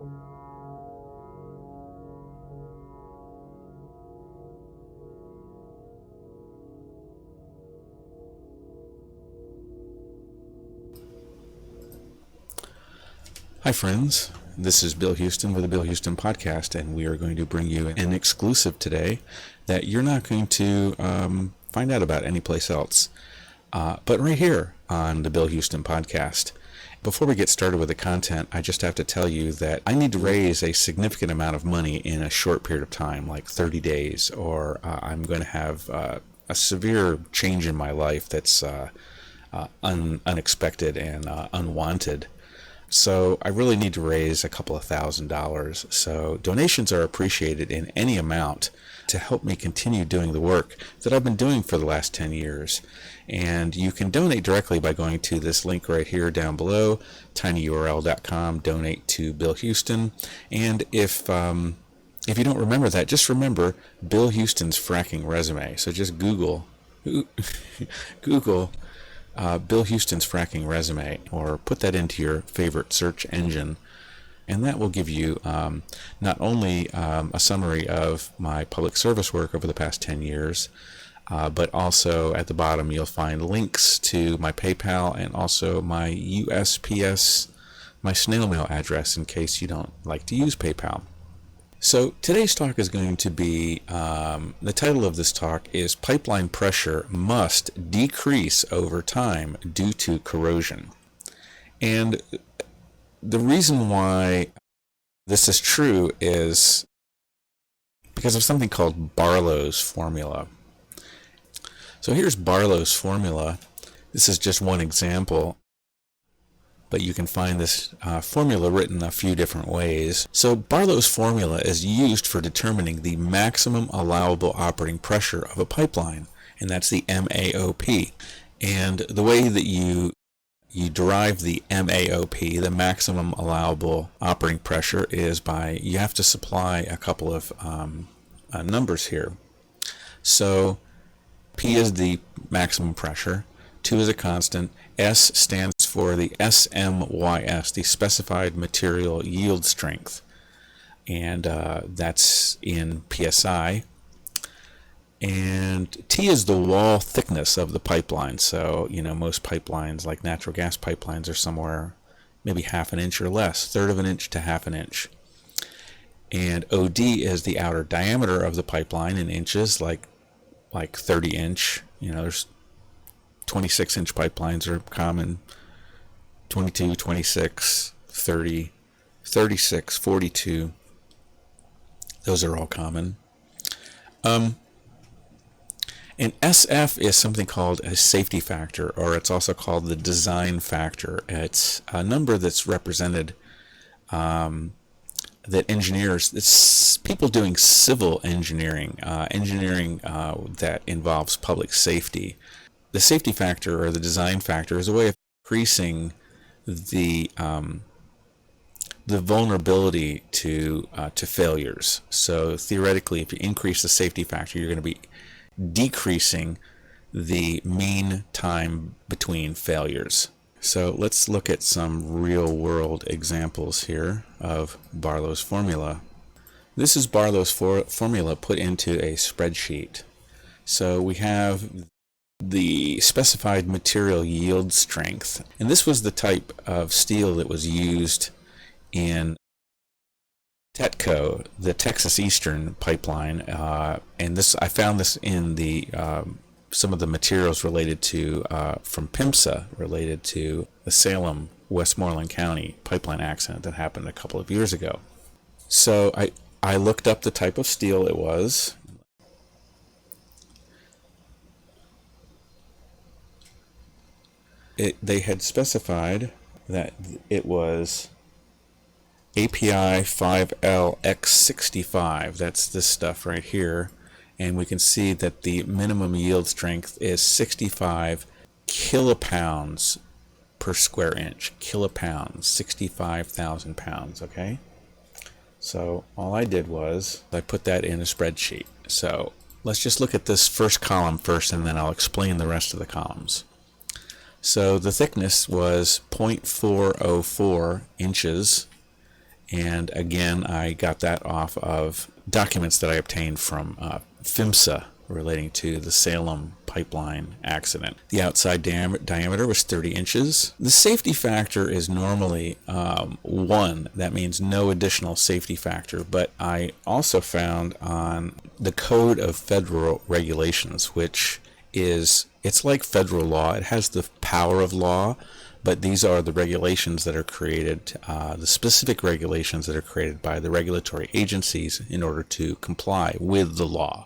Hi friends, this is Bill Huston with the Bill Huston Podcast, and we are going to bring you an exclusive today that you're not going to find out about anyplace else, but right here on the Bill Huston Podcast. Before we get started with the content, I just have to tell you that I need to raise a significant amount of money in a short period of time, like 30 days, or I'm going to have a severe change in my life that's unexpected and unwanted. So I really need to raise a couple of $1,000. So donations are appreciated in any amount to help me continue doing the work that I've been doing for the last 10 years. And you can donate directly by going to this link right here down below, tinyurl.com, donate to Bill Huston. And if you don't remember that, just remember Bill Huston's fracking resume. So just Google Bill Huston's fracking resume, or put that into your favorite search engine, and that will give you not only a summary of my public service work over the past 10 years, but also at the bottom you'll find links to my PayPal and also my USPS, my snail mail address, in case you don't like to use PayPal. So today's talk is going to be, the title of this talk is Pipeline Pressure Must Decrease Over Time Due to Corrosion. And the reason why this is true is because of something called Barlow's formula. So here's Barlow's formula. This is just one example, but you can find this formula written a few different ways. So Barlow's formula is used for determining the maximum allowable operating pressure of a pipeline, and that's the MAOP. And the way that you derive the MAOP, the maximum allowable operating pressure, is by, you have to supply a couple of numbers here. So P is the maximum pressure, 2 is a constant, S stands for the SMYS, the specified material yield strength, and that's in PSI. And T is the wall thickness of the pipeline. So, most pipelines, like natural gas pipelines, are somewhere maybe half an inch or less, third of an inch to half an inch. And OD is the outer diameter of the pipeline in inches, like 30 inch. There's 26-inch pipelines are common, 22, 26, 30, 36, 42. Those are all common. And SF is something called a safety factor, or it's also called the design factor. It's a number that's represented, that engineers, it's people doing civil engineering, that involves public safety. The safety factor, or the design factor, is a way of increasing the vulnerability to failures. So theoretically, if you increase the safety factor, you're going to be decreasing the mean time between failures. So let's look at some real-world examples here of Barlow's formula. This is Barlow's formula put into a spreadsheet. So we have the specified material yield strength, and this was the type of steel that was used in TETCO, the Texas Eastern Pipeline, and this, I found this in the some of the materials related to from PIMSA, related to the Salem Westmoreland County pipeline accident that happened a couple of years ago. So I looked up the type of steel it was. They had specified that it was API 5LX65. That's this stuff right here. And we can see that the minimum yield strength is 65 kilopounds per square inch. Kilopounds, 65,000 pounds, okay? So all I did was I put that in a spreadsheet. So let's just look at this first column first, and then I'll explain the rest of the columns. So the thickness was 0.404 inches, And again, I got that off of documents that I obtained from PHMSA relating to the Salem pipeline accident. The outside diameter was 30 inches. The safety factor is normally 1. That means no additional safety factor. But I also found on the Code of Federal Regulations, which it's like federal law. It has the power of law, but these are the regulations that are created, the specific regulations that are created by the regulatory agencies in order to comply with the law.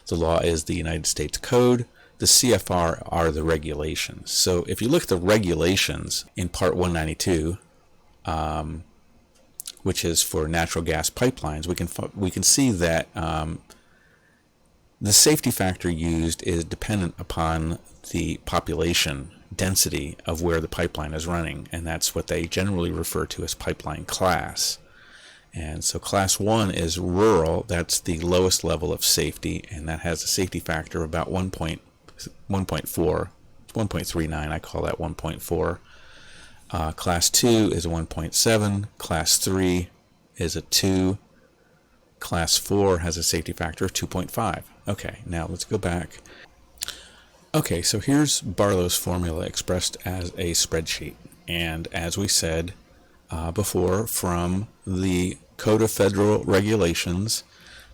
The law is the United States Code. The CFR are the regulations. So if you look at the regulations in Part 192, which is for natural gas pipelines, we can see that the safety factor used is dependent upon the population density of where the pipeline is running, and that's what they generally refer to as pipeline class. And so class 1 is rural. That's the lowest level of safety, and that has a safety factor of about 1.4, 1.39. I call that 1.4. Class 2 is a 1.7. Class 3 is a 2. Class 4 has a safety factor of 2.5. Okay, now let's go back. Okay, so here's Barlow's formula expressed as a spreadsheet. And as we said before, from the Code of Federal Regulations,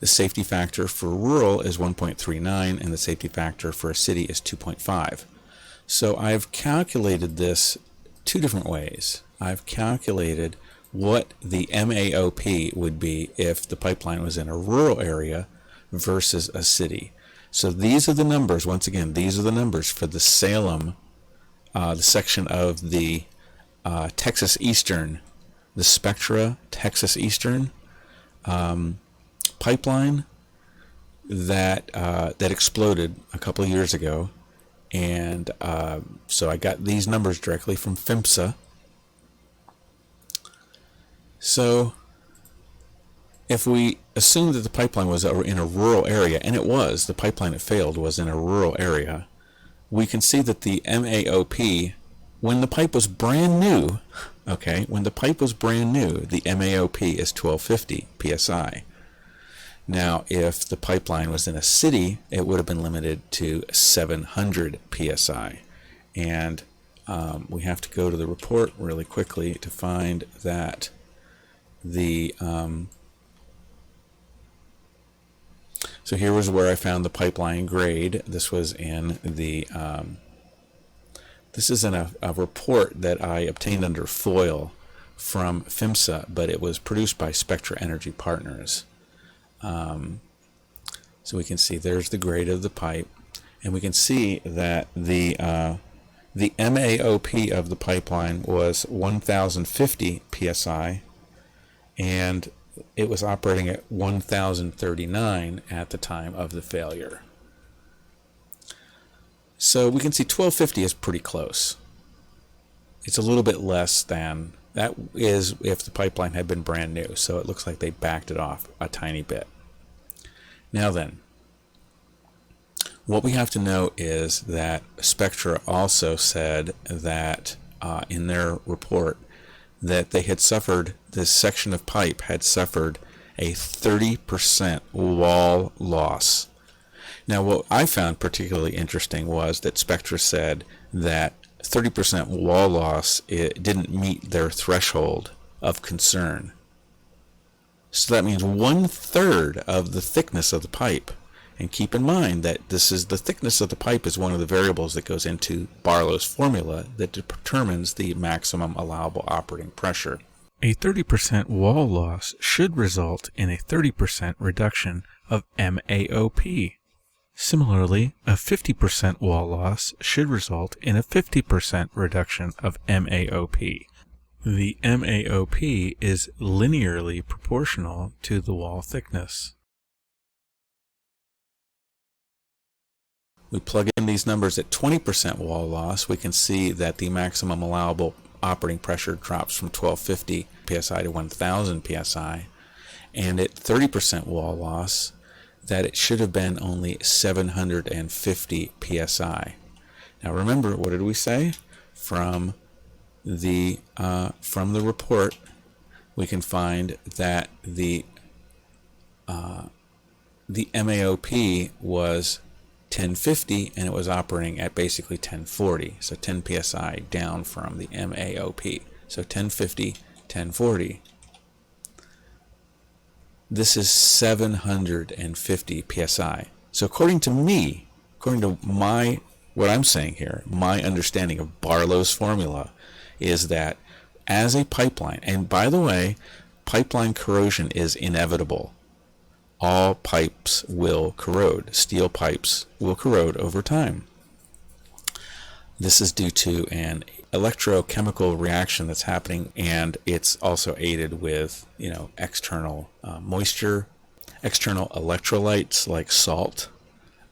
the safety factor for rural is 1.39 and the safety factor for a city is 2.5. So I've calculated this two different ways. I've calculated what the MAOP would be if the pipeline was in a rural area versus a city. So these are the numbers, once again, these are the numbers for the Salem, the section of the Texas Eastern, the Spectra Texas Eastern pipeline that exploded a couple of years ago. And so I got these numbers directly from PHMSA. So if we assume that the pipeline was in a rural area, and it was, the pipeline that failed was in a rural area, we can see that the MAOP, when the pipe was brand new, when the pipe was brand new, the MAOP is 1250 psi. Now, if the pipeline was in a city, it would have been limited to 700 psi. And we have to go to the report really quickly to find that the so here was where I found the pipeline grade. This was in the this is in a report that I obtained under FOIL from PHMSA, but it was produced by Spectra Energy Partners. So we can see there's the grade of the pipe, and we can see that the MAOP of the pipeline was 1050 psi, and it was operating at 1039 at the time of the failure. So we can see 1250 is pretty close. It's a little bit less than that is if the pipeline had been brand new, so it looks like they backed it off a tiny bit. Now then, what we have to know is that Spectra also said that in their report that they had suffered, this section of pipe had suffered a 30% wall loss. Now, what I found particularly interesting was that Spectra said that 30% wall loss, it didn't meet their threshold of concern. So that means 1/3 of the thickness of the pipe. And keep in mind that the thickness of the pipe is one of the variables that goes into Barlow's formula that determines the maximum allowable operating pressure. A 30% wall loss should result in a 30% reduction of MAOP. Similarly, a 50% wall loss should result in a 50% reduction of MAOP. The MAOP is linearly proportional to the wall thickness. We plug in these numbers at 20% wall loss, we can see that the maximum allowable operating pressure drops from 1250 psi to 1000 psi, and at 30% wall loss, that it should have been only 750 psi. Now remember, what did we say? From the report, we can find that the MAOP was 1050 and it was operating at basically 1040, so 10 psi down from the MAOP. So 1050, 1040. This is 750 psi. So according to me, according to what I'm saying here, my understanding of Barlow's formula is that as a pipeline, and by the way, pipeline corrosion is inevitable. All pipes will corrode. Steel pipes will corrode over time. This is due to an electrochemical reaction that's happening, and it's also aided with, external moisture, external electrolytes like salt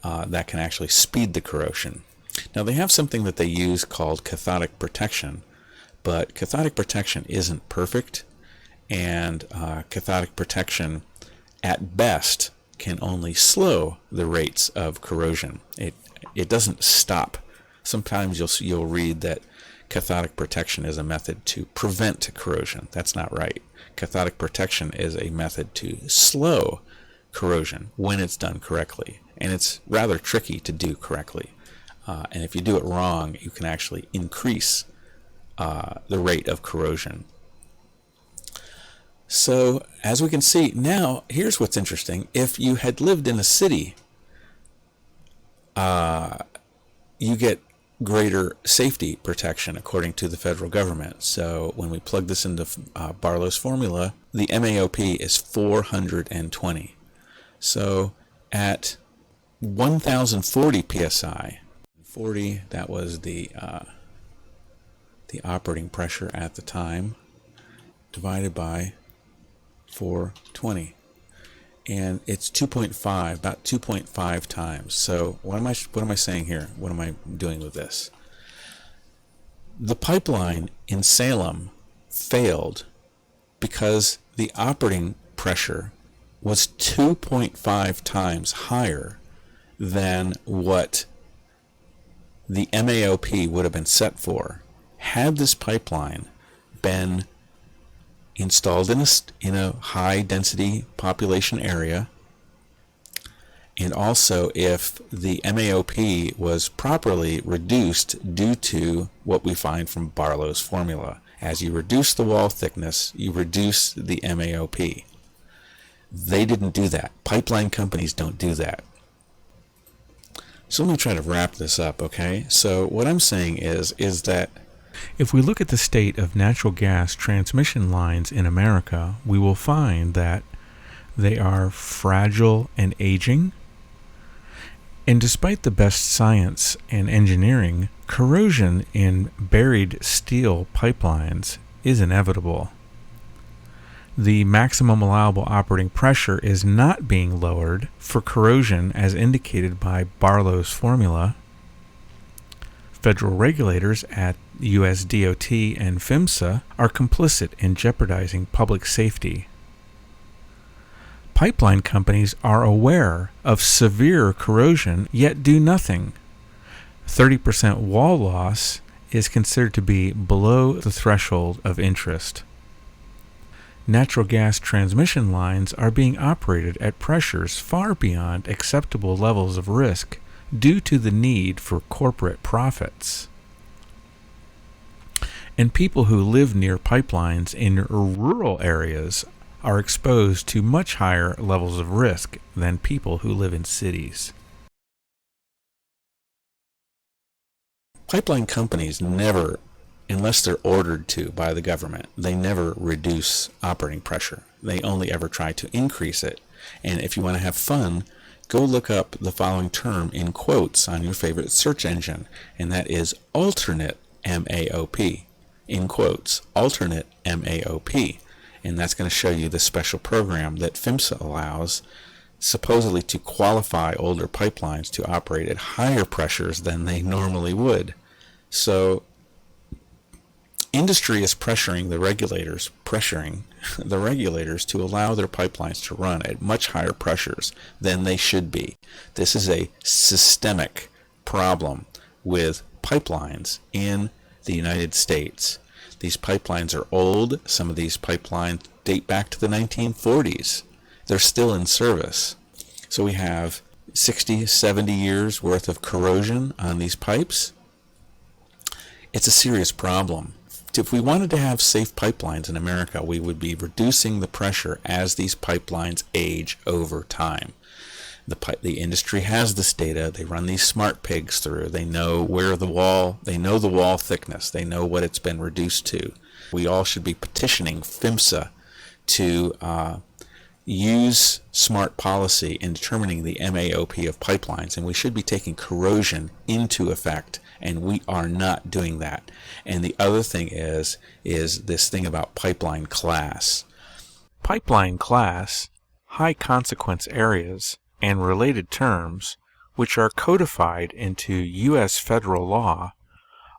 that can actually speed the corrosion. Now they have something that they use called cathodic protection, but cathodic protection isn't perfect, and cathodic protection at best can only slow the rates of corrosion. It doesn't stop. Sometimes you'll read that cathodic protection is a method to prevent corrosion. That's not right. Cathodic protection is a method to slow corrosion when it's done correctly, and it's rather tricky to do correctly. And if you do it wrong, you can actually increase the rate of corrosion. So, as we can see, now, here's what's interesting. If you had lived in a city, you get greater safety protection according to the federal government. So, when we plug this into Barlow's formula, the MAOP is 420. So, at 1040 psi, 40, that was the operating pressure at the time, divided by 420, and it's 2.5, about 2.5 times. So what am I saying here? What am I doing with this? The pipeline in Salem failed because the operating pressure was 2.5 times higher than what the MAOP would have been set for had this pipeline been installed in a high density population area, and also if the MAOP was properly reduced due to what we find from Barlow's formula. As you reduce the wall thickness, you reduce the MAOP. They didn't do that. Pipeline companies don't do that. So let me try to wrap this up, okay? So what I'm saying is that if we look at the state of natural gas transmission lines in America, we will find that they are fragile and aging. And despite the best science and engineering, corrosion in buried steel pipelines is inevitable. The maximum allowable operating pressure is not being lowered for corrosion as indicated by Barlow's formula. Federal regulators at US DOT and PHMSA are complicit in jeopardizing public safety. Pipeline companies are aware of severe corrosion, yet do nothing. 30% wall loss is considered to be below the threshold of interest. Natural gas transmission lines are being operated at pressures far beyond acceptable levels of risk due to the need for corporate profits. And people who live near pipelines in rural areas are exposed to much higher levels of risk than people who live in cities. Pipeline companies never, unless they're ordered to by the government, they never reduce operating pressure. They only ever try to increase it. And if you want to have fun, go look up the following term in quotes on your favorite search engine, and that is alternate MAOP. In quotes, alternate MAOP. And that's going to show you the special program that PHMSA allows, supposedly to qualify older pipelines to operate at higher pressures than they normally would. So industry is pressuring the regulators to allow their pipelines to run at much higher pressures than they should be. This is a systemic problem with pipelines in the United States. These pipelines are old. Some of these pipelines date back to the 1940s. They're still in service. So we have 60, 70 years worth of corrosion on these pipes. It's a serious problem. If we wanted to have safe pipelines in America, we would be reducing the pressure as these pipelines age over time. The industry has this data. They run these smart pigs through. They know the wall thickness. They know what it's been reduced to. We all should be petitioning PHMSA to use smart policy in determining the MAOP of pipelines, and we should be taking corrosion into effect, and we are not doing that. And the other thing is this thing about pipeline class. Pipeline class, high consequence areas, and related terms, which are codified into U.S. federal law,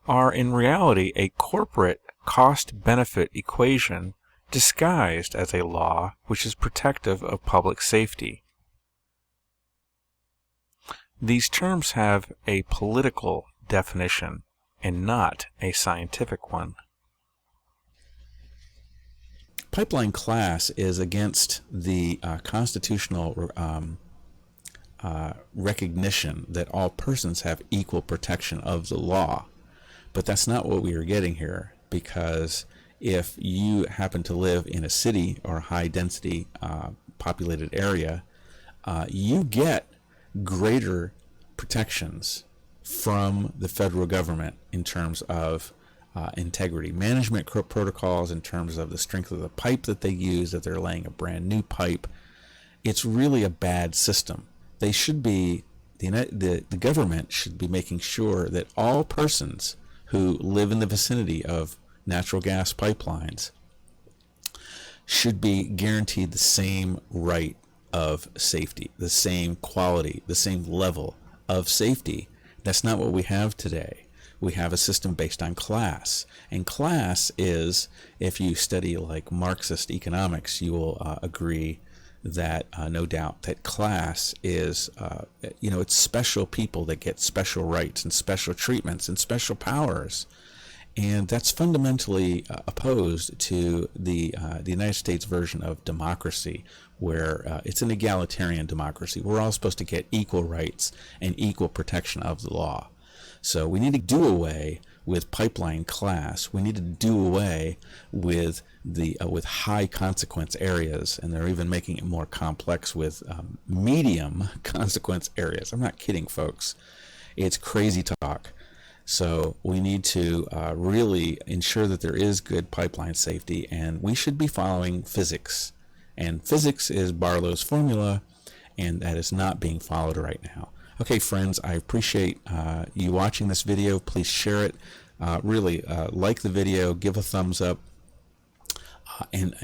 are in reality a corporate cost-benefit equation disguised as a law which is protective of public safety. These terms have a political definition and not a scientific one. Pipeline class is against the constitutional recognition that all persons have equal protection of the law. But that's not what we are getting here, because if you happen to live in a city or high density populated area, you get greater protections from the federal government in terms of integrity management protocols, in terms of the strength of the pipe that they use, if they're laying a brand new pipe. It's really a bad system. They should be, the government should be making sure that all persons who live in the vicinity of natural gas pipelines should be guaranteed the same right of safety, the same quality, the same level of safety. That's not what we have today. We have a system based on class. And class is, if you study like Marxist economics, you will agree that no doubt that class is, it's special people that get special rights and special treatments and special powers. And that's fundamentally opposed to the United States version of democracy, where it's an egalitarian democracy. We're all supposed to get equal rights and equal protection of the law. So we need to do away with pipeline class. We need to do away with with high consequence areas, and they're even making it more complex with medium consequence areas. I'm not kidding, folks. It's crazy talk. So we need to really ensure that there is good pipeline safety, and we should be following physics. And physics is Barlow's formula, and that is not being followed right now. Okay, friends, I appreciate you watching this video. Please share it. Really like the video, give a thumbs up, and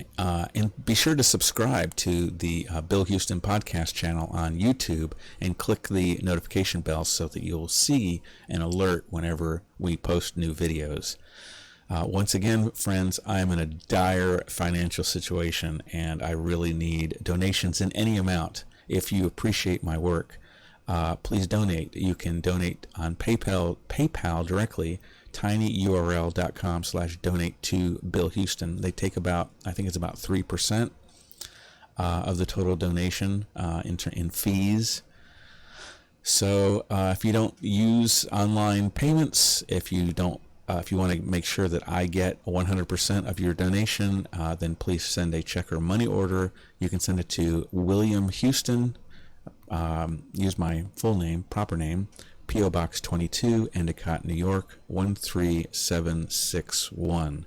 be sure to subscribe to the Bill Huston podcast channel on YouTube and click the notification bell so that you'll see an alert whenever we post new videos. Once again, friends, I'm in a dire financial situation, and I really need donations in any amount. If you appreciate my work, please donate. You can donate on PayPal directly, tinyurl.com/donate to Bill Huston. They take about, I think it's about 3% of the total donation in fees. So if you don't use online payments, if you want to make sure that I get 100% of your donation, then please send a check or money order. You can send it to William Huston. Use my full name, proper name, P.O. Box 22, Endicott, New York, 13761.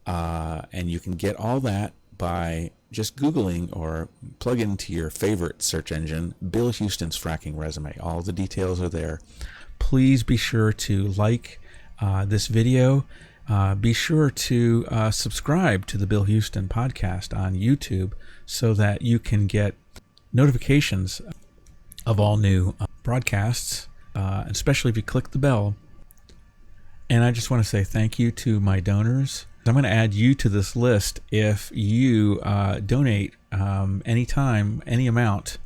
And you can get all that by just Googling or plug into your favorite search engine, Bill Huston's fracking resume. All the details are there. Please be sure to like this video. Be sure to subscribe to the Bill Huston podcast on YouTube so that you can get notifications of all new broadcasts, especially if you click the bell. And I just want to say thank you to my donors. I'm going to add you to this list if you donate anytime, any amount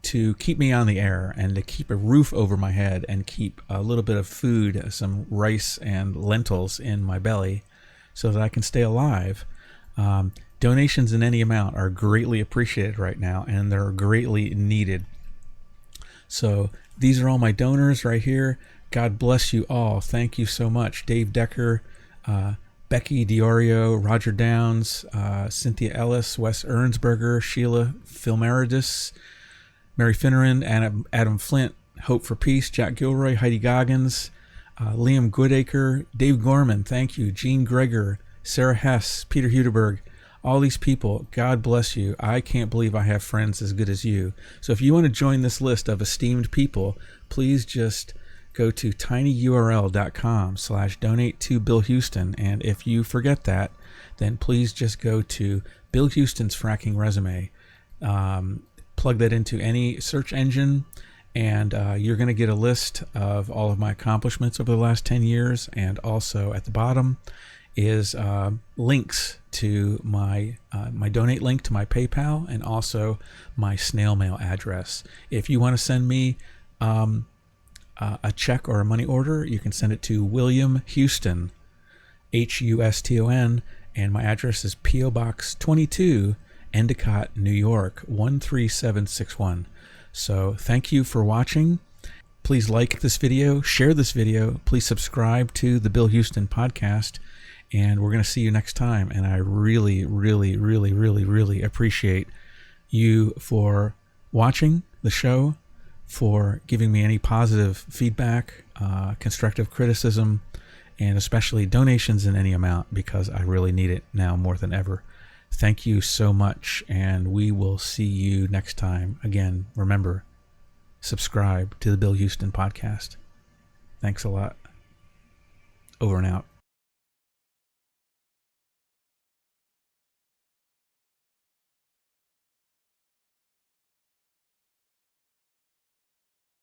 to keep me on the air and to keep a roof over my head and keep a little bit of food, some rice and lentils in my belly so that I can stay alive. Donations in any amount are greatly appreciated right now, and they're greatly needed. So these are all my donors right here. God bless you all. Thank you so much. Dave Decker, Becky Diorio, Roger Downs, Cynthia Ellis, Wes Ernsberger, Sheila Filmeridis, Mary Finneran, Adam Flint, Hope for Peace, Jack Gilroy, Heidi Goggins, Liam Goodacre, Dave Gorman, thank you, Gene Greger, Sarah Hess, Peter Huderberg, all these people, God bless you. I can't believe I have friends as good as you. So if you want to join this list of esteemed people, please just go to tinyurl.com/donate to Bill Huston. And if you forget that, then please just go to Bill Huston's Fracking Resume. Plug that into any search engine, and you're going to get a list of all of my accomplishments over the last 10 years. And also at the bottom is links to my donate link to my PayPal, and also my snail mail address. If you want to send me a check or a money order, you can send it to William Huston, Huston, and my address is P.O. Box 22, Endicott, New York, 13761. So thank you for watching. Please like this video, share this video, please subscribe to the Bill Huston podcast, and we're going to see you next time. And I really, really, really, really, really appreciate you for watching the show, for giving me any positive feedback, constructive criticism, and especially donations in any amount, because I really need it now more than ever. Thank you so much, and we will see you next time. Again, remember, subscribe to the Bill Huston podcast. Thanks a lot. Over and out.